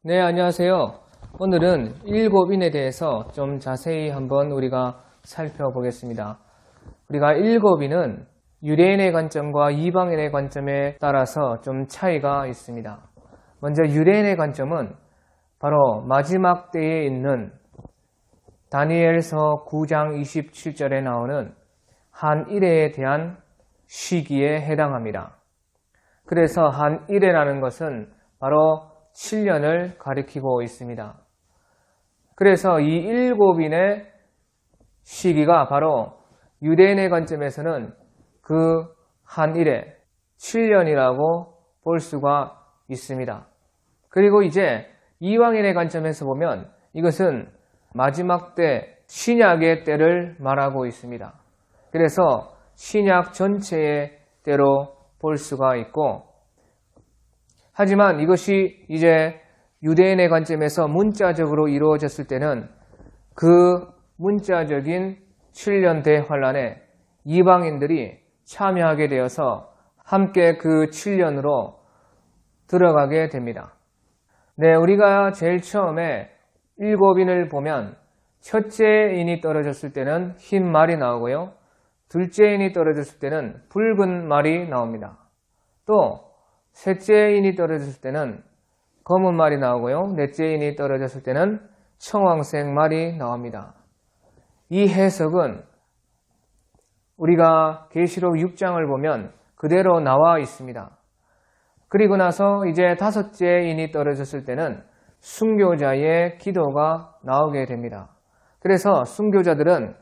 네, 안녕하세요. 오늘은 일곱인에 대해서 좀 자세히 한번 우리가 살펴보겠습니다. 우리가 일곱인은 유대인의 관점과 이방인의 관점에 따라서 좀 차이가 있습니다. 먼저 유대인의 관점은 바로 마지막 때에 있는 다니엘서 9장 27절에 나오는 한 일에 대한 시기에 해당합니다. 그래서 한 일에라는 것은 바로 7년을 가리키고 있습니다. 그래서 이 일곱인의 시기가 바로 유대인의 관점에서는 그 한 일에 7년이라고 볼 수가 있습니다. 그리고 이제 이방인의 관점에서 보면 이것은 마지막 때 신약의 때를 말하고 있습니다. 그래서 신약 전체의 때로 볼 수가 있고, 하지만 이것이 이제 유대인의 관점에서 문자적으로 이루어졌을 때는 그 문자적인 7년 대환란에 이방인들이 참여하게 되어서 함께 그 7년으로 들어가게 됩니다. 네, 우리가 제일 처음에 일곱인을 보면 첫째 인이 떨어졌을 때는 흰 말이 나오고요. 둘째 인이 떨어졌을 때는 붉은 말이 나옵니다. 또 셋째 인이 떨어졌을 때는 검은 말이 나오고요. 넷째 인이 떨어졌을 때는 청황색 말이 나옵니다. 이 해석은 우리가 계시록 6장을 보면 그대로 나와 있습니다. 그리고 나서 이제 다섯째 인이 떨어졌을 때는 순교자의 기도가 나오게 됩니다. 그래서 순교자들은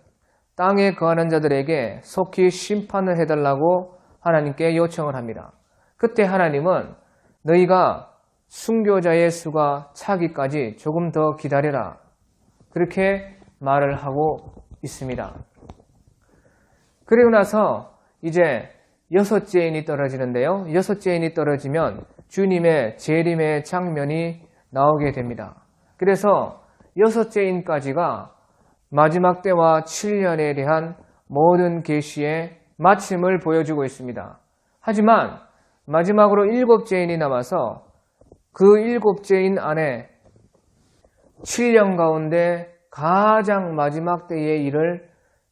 땅에 거하는 자들에게 속히 심판을 해달라고 하나님께 요청을 합니다. 그때 하나님은 너희가 순교자의 수가 차기까지 조금 더 기다려라, 그렇게 말을 하고 있습니다. 그리고 나서 이제 여섯째 인이 떨어지는데요. 여섯째 인이 떨어지면 주님의 재림의 장면이 나오게 됩니다. 그래서 여섯째 인까지가 마지막 때와 7년에 대한 모든 계시의 마침을 보여주고 있습니다. 하지만 마지막으로 일곱째 인이 남아서 그 일곱째 인 안에 7년 가운데 가장 마지막 때의 일을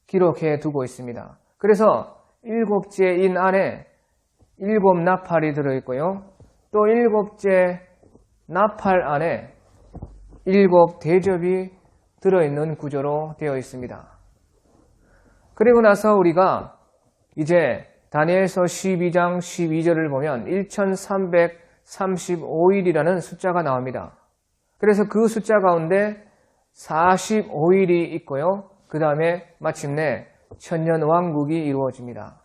기록해 두고 있습니다. 그래서 일곱째 인 안에 일곱 나팔이 들어있고요. 또 일곱째 나팔 안에 일곱 대접이 들어있는 구조로 되어 있습니다. 그리고 나서 우리가 이제 다니엘서 12장 12절을 보면 1335일이라는 숫자가 나옵니다. 그래서 그 숫자 가운데 45일이 있고요. 그 다음에 마침내 천년왕국이 이루어집니다.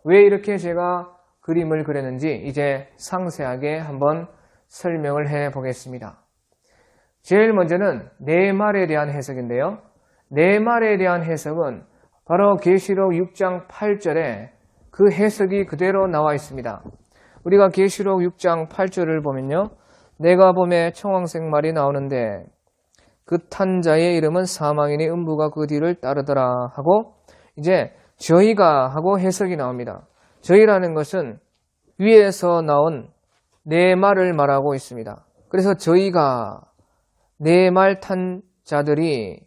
왜 이렇게 제가 그림을 그렸는지 이제 상세하게 한번 설명을 해 보겠습니다. 제일 먼저는 네 말에 대한 해석인데요. 네 말에 대한 해석은 바로 계시록 6장 8절에 그 해석이 그대로 나와 있습니다. 우리가 계시록 6장 8절을 보면요. 내가 봄에 청황색 말이 나오는데 그 탄 자의 이름은 사망이니 음부가 그 뒤를 따르더라 하고, 이제 저희가 하고 해석이 나옵니다. 저희라는 것은 위에서 나온 네 말을 말하고 있습니다. 그래서 저희가 네 말 탄 자들이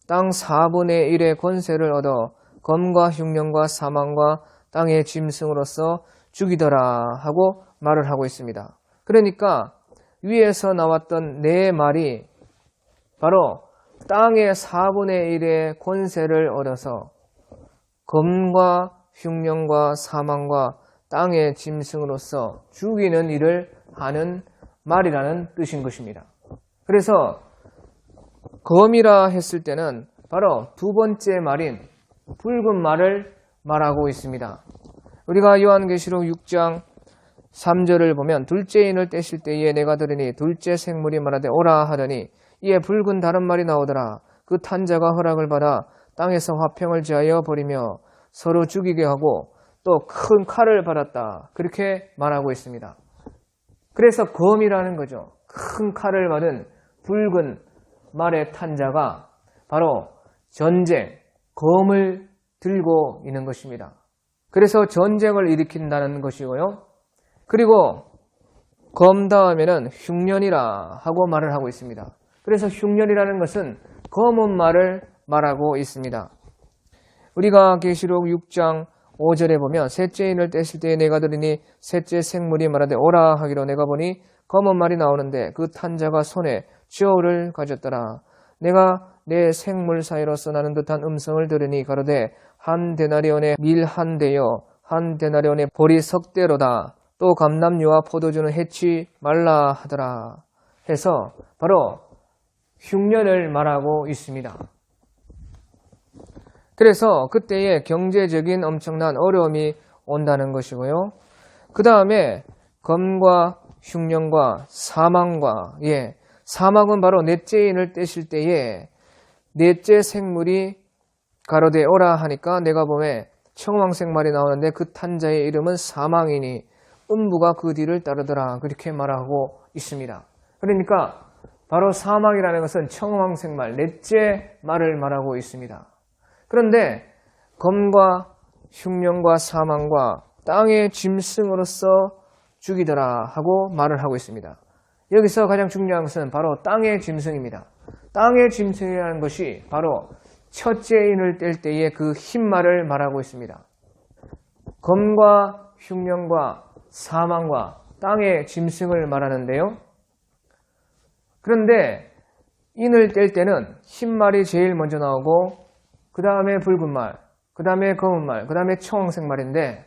땅 4분의 1의 권세를 얻어 검과 흉년과 사망과 땅의 짐승으로서 죽이더라 하고 말을 하고 있습니다. 그러니까 위에서 나왔던 네 말이 바로 땅의 4분의 1의 권세를 얻어서 검과 흉년과 사망과 땅의 짐승으로서 죽이는 일을 하는 말이라는 뜻인 것입니다. 그래서 검이라 했을 때는 바로 두 번째 말인 붉은 말을 말하고 있습니다. 우리가 요한계시록 6장 3절을 보면 둘째 인을 떼실 때에 내가 들으니 둘째 생물이 말하되 오라 하더니 이에 붉은 다른 말이 나오더라. 그 탄 자가 허락을 받아 땅에서 화평을 지하여 버리며 서로 죽이게 하고 또 큰 칼을 받았다, 그렇게 말하고 있습니다. 그래서 검이라는 거죠. 큰 칼을 받은 붉은 말의 탄 자가 바로 전쟁, 검을 들고 있는 것입니다. 그래서 전쟁을 일으킨다는 것이고요. 그리고 검 다음에는 흉년이라 하고 말을 하고 있습니다. 그래서 흉년이라는 것은 검은 말을 말하고 있습니다. 우리가 계시록 6장 5절에 보면 셋째 인을 떼실 때에 내가 들으니 셋째 생물이 말하되 오라 하기로 내가 보니 검은 말이 나오는데 그 탄 자가 손에 저울을 가졌더라. 내가 내 생물 사이로서 나는 듯한 음성을 들으니 가로되 한 데나리온의 밀 한 대요 한 데나리온의 보리 석 대로다. 또 감람류와 포도주는 해치 말라 하더라. 해서 바로 흉년을 말하고 있습니다. 그래서 그때에 경제적인 엄청난 어려움이 온다는 것이고요. 그 다음에 검과 흉년과 사망과 사망은 바로 넷째 인을 떼실 때에 넷째 생물이 가로되 오라 하니까 내가 보면 청황색 말이 나오는데 그 탄자의 이름은 사망이니 음부가 그 뒤를 따르더라. 그렇게 말하고 있습니다. 그러니까 바로 사망이라는 것은 청황색 말, 넷째 말을 말하고 있습니다. 그런데 검과 흉년과 사망과 땅의 짐승으로서 죽이더라 하고 말을 하고 있습니다. 여기서 가장 중요한 것은 바로 땅의 짐승입니다. 땅의 짐승이라는 것이 바로 첫째 인을 뗄 때의 그 흰말을 말하고 있습니다. 검과 흉년과 사망과 땅의 짐승을 말하는데요. 그런데 인을 뗄 때는 흰말이 제일 먼저 나오고 그 다음에 붉은 말, 그 다음에 검은 말, 그 다음에 청황색 말인데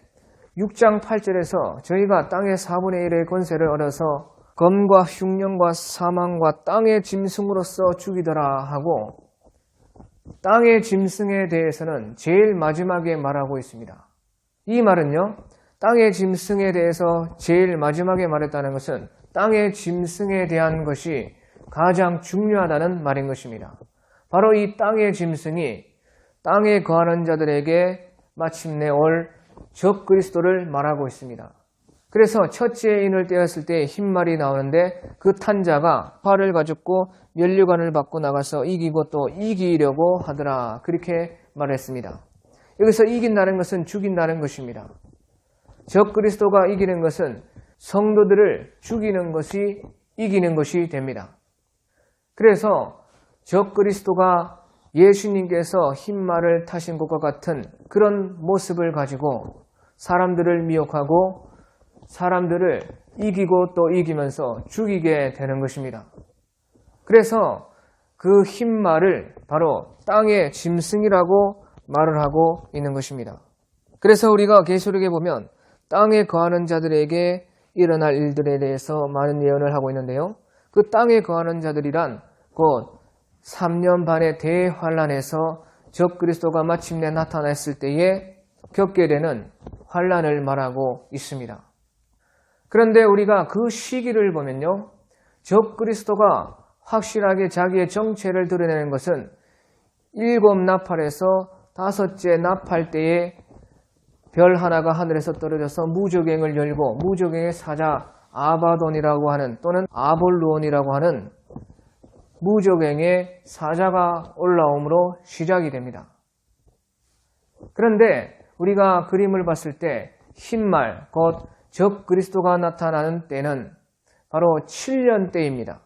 6장 8절에서 저희가 땅의 4분의 1의 권세를 얻어서 검과 흉년과 사망과 땅의 짐승으로서 죽이더라 하고 땅의 짐승에 대해서는 제일 마지막에 말하고 있습니다. 이 말은요, 땅의 짐승에 대해서 제일 마지막에 말했다는 것은 땅의 짐승에 대한 것이 가장 중요하다는 말인 것입니다. 바로 이 땅의 짐승이 땅에 거하는 자들에게 마침내 올 적그리스도를 말하고 있습니다. 그래서 첫째 인을 떼었을 때 흰말이 나오는데 그 탄자가 활을 가졌고 면류관을 받고 나가서 이기고 또 이기려고 하더라. 그렇게 말했습니다. 여기서 이긴다는 것은 죽인다는 것입니다. 적그리스도가 이기는 것은 성도들을 죽이는 것이 이기는 것이 됩니다. 그래서 적그리스도가 예수님께서 흰말을 타신 것과 같은 그런 모습을 가지고 사람들을 미혹하고 사람들을 이기고 또 이기면서 죽이게 되는 것입니다. 그래서 그 흰말을 바로 땅의 짐승이라고 말을 하고 있는 것입니다. 그래서 우리가 계시록에 보면 땅에 거하는 자들에게 일어날 일들에 대해서 많은 예언을 하고 있는데요. 그 땅에 거하는 자들이란 곧 3년 반의 대환란에서 적그리스도가 마침내 나타났을 때에 겪게 되는 환란을 말하고 있습니다. 그런데 우리가 그 시기를 보면요, 적그리스도가 확실하게 자기의 정체를 드러내는 것은 7 나팔에서 5째 나팔 때에 별 하나가 하늘에서 떨어져서 무저갱을 열고 무저갱의 사자 아바돈이라고 하는 또는 아볼루온이라고 하는 무저갱의 사자가 올라옴으로 시작이 됩니다. 그런데 우리가 그림을 봤을 때 흰말, 곧 적그리스도가 나타나는 때는 바로 7년 때입니다.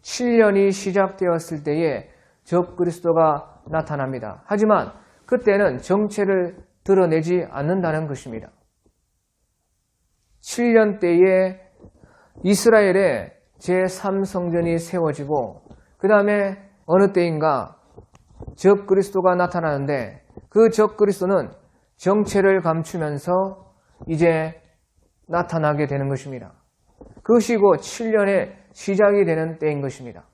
7년이 시작되었을 때에 적그리스도가 나타납니다. 하지만 그때는 정체를 드러내지 않는다는 것입니다. 7년 때에 이스라엘의 제3성전이 세워지고 그 다음에 어느 때인가 적그리스도가 나타나는데 그 적그리스도는 정체를 감추면서 이제 나타나게 되는 것입니다. 그것이 곧 7년의 시작이 되는 때인 것입니다.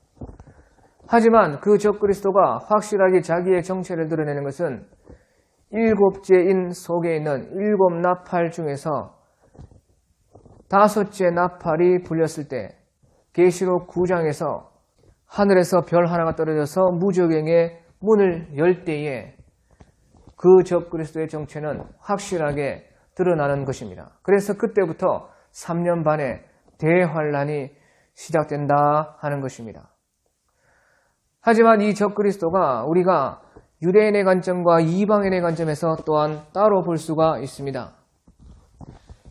하지만 그 적그리스도가 확실하게 자기의 정체를 드러내는 것은 7째 인 속에 있는 7 나팔 중에서 5째 나팔이 불렸을 때 계시록 9장에서 하늘에서 별 하나가 떨어져서 무저갱의 문을 열 때에 그 적그리스도의 정체는 확실하게 드러나는 것입니다. 그래서 그때부터 3년 반의 대환란이 시작된다 하는 것입니다. 하지만 이 적그리스도가 우리가 유대인의 관점과 이방인의 관점에서 또한 따로 볼 수가 있습니다.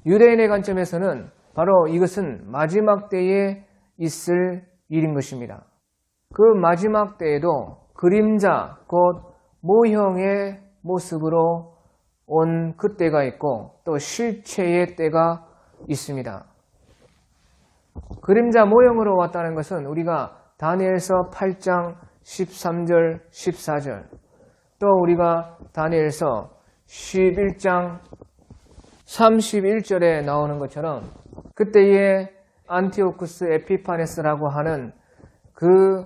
유대인의 관점에서는 바로 이것은 마지막 때에 있을 일인 것입니다. 그 마지막 때에도 그림자, 곧 모형의 모습으로 온 그때가 있고 또 실체의 때가 있습니다. 그림자 모형으로 왔다는 것은 우리가 다니엘서 8장 13절, 14절 또 우리가 다니엘서 11장 31절에 나오는 것처럼 그때의 안티오쿠스 에피파네스라고 하는 그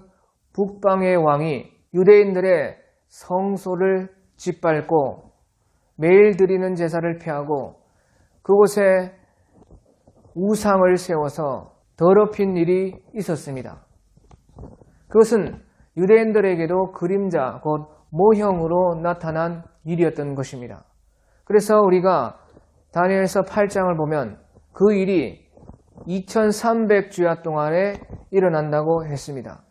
북방의 왕이 유대인들의 성소를 짓밟고 매일 드리는 제사를 피하고 그곳에 우상을 세워서 더럽힌 일이 있었습니다. 그것은 유대인들에게도 그림자, 곧 모형으로 나타난 일이었던 것입니다. 그래서 우리가 다니엘서 8장을 보면 그 일이 2300주야 동안에 일어난다고 했습니다.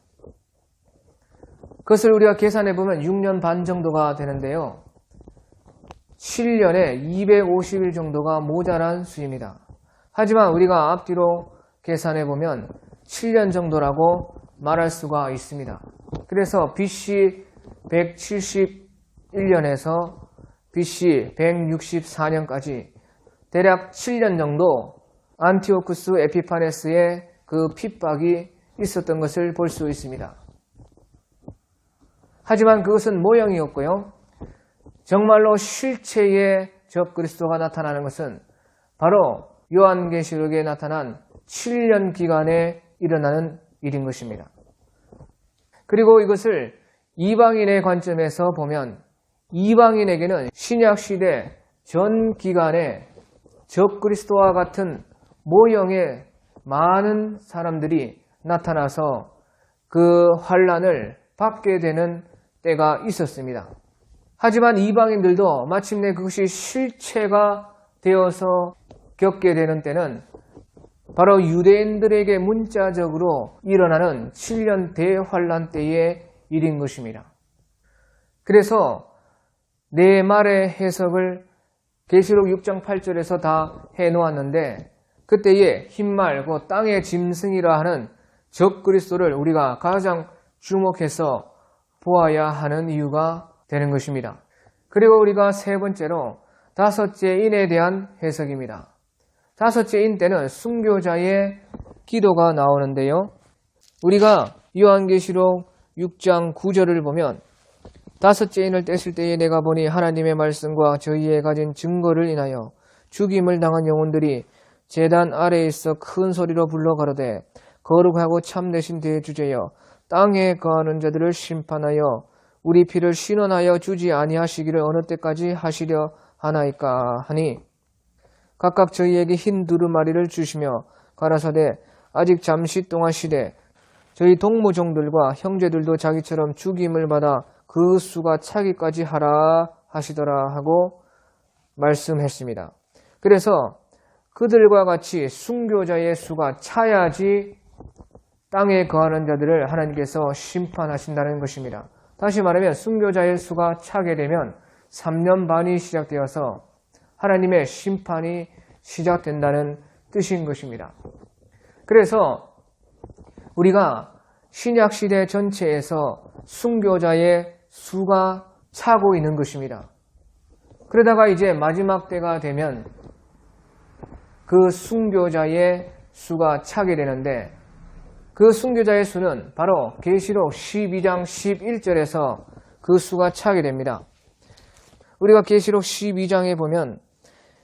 그것을 우리가 계산해 보면 6년 반 정도가 되는데요. 7년에 250일 정도가 모자란 수입니다. 하지만 우리가 앞뒤로 계산해 보면 7년 정도라고 말할 수가 있습니다. 그래서 BC 171년에서 BC 164년까지 대략 7년 정도 안티오쿠스 에피파네스의 그 핍박이 있었던 것을 볼 수 있습니다. 하지만 그것은 모형이었고요. 정말로 실체의 적그리스도가 나타나는 것은 바로 요한계시록에 나타난 7년 기간에 일어나는 일인 것입니다. 그리고 이것을 이방인의 관점에서 보면 이방인에게는 신약시대 전 기간에 적그리스도와 같은 모형의 많은 사람들이 나타나서 그 환난을 받게 되는 때가 있었습니다. 하지만 이방인들도 마침내 그것이 실체가 되어서 겪게 되는 때는 바로 유대인들에게 문자적으로 일어나는 7년 대환란 때의 일인 것입니다. 그래서 네 말의 해석을 계시록 6장 8절에서 다 해놓았는데 그때의 흰말, 그 땅의 짐승이라 하는 적그리스도를 우리가 가장 주목해서 보아야 하는 이유가 되는 것입니다. 그리고 우리가 세 번째로 다섯째 인에 대한 해석입니다. 다섯째 인 때는 순교자의 기도가 나오는데요. 우리가 요한계시록 6장 9절을 보면 다섯째 인을 떼실 때에 내가 보니 하나님의 말씀과 저희의 가진 증거를 인하여 죽임을 당한 영혼들이 제단 아래에 있어 큰 소리로 불러 가로되 거룩하고 참되신 대주제여 땅에 거하는 자들을 심판하여 우리 피를 신원하여 주지 아니하시기를 어느 때까지 하시려 하나이까 하니 각각 저희에게 흰 두루마리를 주시며 가라사대 아직 잠시 동안 시되 저희 동무종들과 형제들도 자기처럼 죽임을 받아 그 수가 차기까지 하라 하시더라 하고 말씀했습니다. 그래서 그들과 같이 순교자의 수가 차야지 땅에 거하는 자들을 하나님께서 심판하신다는 것입니다. 다시 말하면 순교자의 수가 차게 되면 3년 반이 시작되어서 하나님의 심판이 시작된다는 뜻인 것입니다. 그래서 우리가 신약시대 전체에서 순교자의 수가 차고 있는 것입니다. 그러다가 이제 마지막 때가 되면 그 순교자의 수가 차게 되는데 그 순교자의 수는 바로 계시록 12장 11절에서 그 수가 차게 됩니다. 우리가 계시록 12장에 보면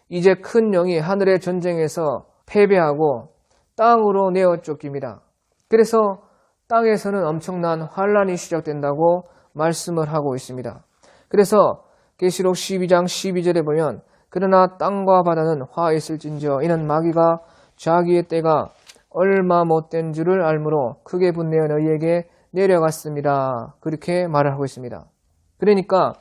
이제 큰 영이 하늘의 전쟁에서 패배하고 땅으로 내어 쫓깁니다. 그래서 땅에서는 엄청난 환란이 시작된다고 말씀을 하고 있습니다. 그래서 계시록 12장 12절에 보면 그러나 땅과 바다는 화 있을진저 이는 마귀가 자기의 때가 얼마 못된 줄을 알므로 크게 분내어 너희에게 내려갔습니다. 그렇게 말을 하고 있습니다. 그러니까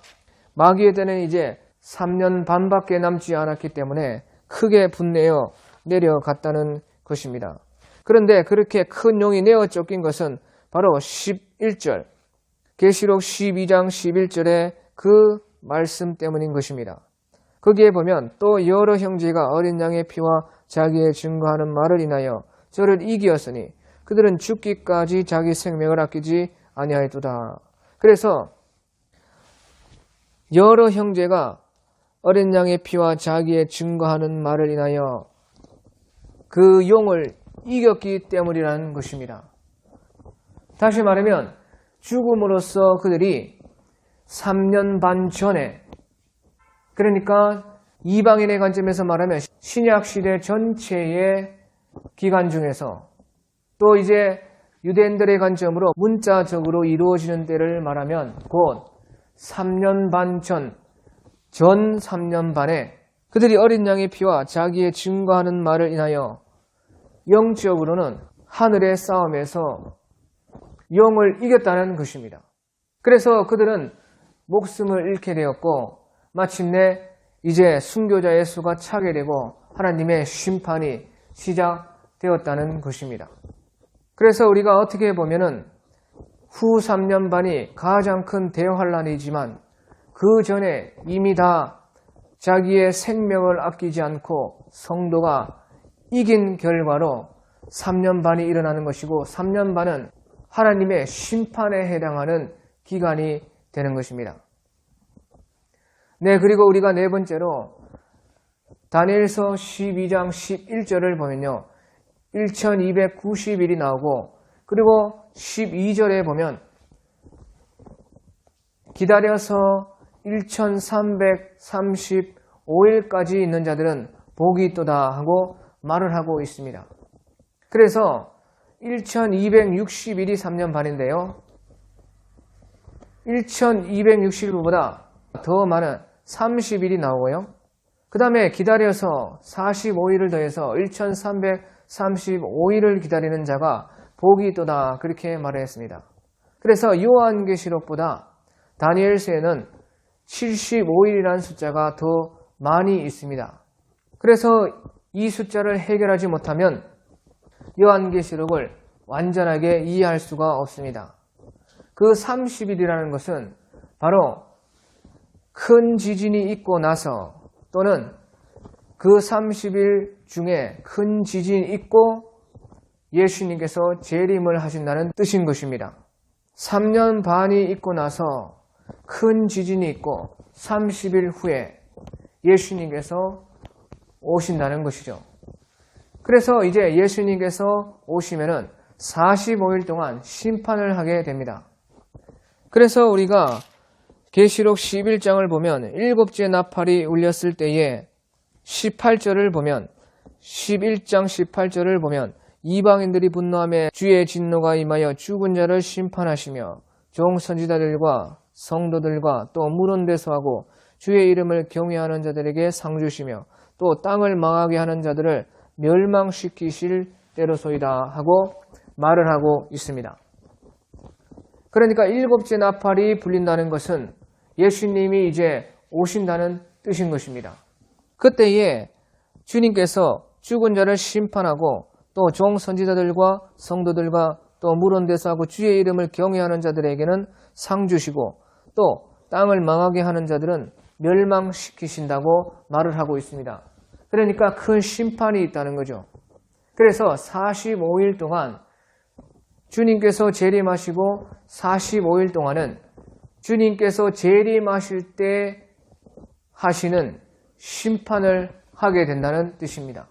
마귀의 때는 이제 3년 반밖에 남지 않았기 때문에 크게 분내어 내려갔다는 것입니다. 그런데 그렇게 큰 용이 내어 쫓긴 것은 바로 11절, 계시록 12장 11절의 그 말씀 때문인 것입니다. 거기에 보면 또 여러 형제가 어린 양의 피와 자기의 증거하는 말을 인하여 저를 이기었으니 그들은 죽기까지 자기 생명을 아끼지 아니하였도다. 그래서 여러 형제가 어린 양의 피와 자기의 증거하는 말을 인하여 그 용을 이겼기 때문이라는 것입니다. 다시 말하면 죽음으로써 그들이 3년 반 전에, 그러니까 이방인의 관점에서 말하면 신약시대 전체의 기간 중에서, 또 이제 유대인들의 관점으로 문자적으로 이루어지는 때를 말하면 곧 3년 반 전 3년 반에 그들이 어린 양의 피와 자기의 증거하는 말을 인하여 영적으로는 하늘의 싸움에서 영을 이겼다는 것입니다. 그래서 그들은 목숨을 잃게 되었고 마침내 이제 순교자의 수가 차게 되고 하나님의 심판이 시작되었다는 것입니다. 그래서 우리가 어떻게 보면은 후 3년 반이 가장 큰 대환란이지만 그 전에 이미 다 자기의 생명을 아끼지 않고 성도가 이긴 결과로 3년 반이 일어나는 것이고 3년 반은 하나님의 심판에 해당하는 기간이 되는 것입니다. 네, 그리고 우리가 네 번째로 다니엘서 12장 11절을 보면요. 1290일이 나오고 그리고 12절에 보면 기다려서 1335일까지 있는 자들은 복이 있도다 하고 말을 하고 있습니다. 그래서 1260일이 3년 반인데요. 1260일보다 더 많은 30일이 나오고요. 그 다음에 기다려서 45일을 더해서 1335일을 기다리는 자가 복이 있도다 그렇게 말했습니다. 그래서 요한계시록보다 다니엘서에는 75일이라는 숫자가 더 많이 있습니다. 그래서 이 숫자를 해결하지 못하면 요한계시록을 완전하게 이해할 수가 없습니다. 그 30일이라는 것은 바로 큰 지진이 있고 나서 또는 그 30일 중에 큰 지진이 있고 예수님께서 재림을 하신다는 뜻인 것입니다. 3년 반이 있고 나서 큰 지진이 있고 30일 후에 예수님께서 오신다는 것이죠. 그래서 이제 예수님께서 오시면은 45일 동안 심판을 하게 됩니다. 그래서 우리가 계시록 11장을 보면 일곱째 나팔이 울렸을 때에 18절을 보면 11장 18절을 보면 이방인들이 분노하며 주의 진노가 임하여 죽은 자를 심판하시며 종 선지자들과 성도들과 또 물온대소하고 주의 이름을 경외하는 자들에게 상 주시며 또 땅을 망하게 하는 자들을 멸망시키실 때로소이다 하고 말을 하고 있습니다. 그러니까 일곱째 나팔이 불린다는 것은 예수님이 이제 오신다는 뜻인 것입니다. 그때에 주님께서 죽은 자를 심판하고 또 종 선지자들과 성도들과 또 물온대소하고 주의 이름을 경외하는 자들에게는 상 주시고 또 땅을 망하게 하는 자들은 멸망시키신다고 말을 하고 있습니다. 그러니까 큰 심판이 있다는 거죠. 그래서 45일 동안 주님께서 재림하시고 45일 동안은 주님께서 재림하실 때 하시는 심판을 하게 된다는 뜻입니다.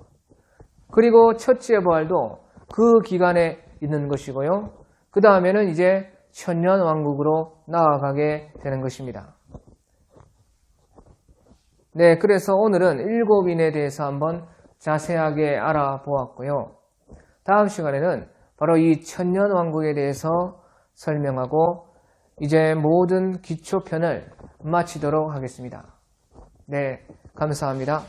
그리고 첫째 부활도 그 기간에 있는 것이고요. 그 다음에는 이제 천년왕국으로 나아가게 되는 것입니다. 네, 그래서 오늘은 일곱인에 대해서 한번 자세하게 알아보았고요. 다음 시간에는 바로 이 천년왕국에 대해서 설명하고 이제 모든 기초편을 마치도록 하겠습니다. 네, 감사합니다.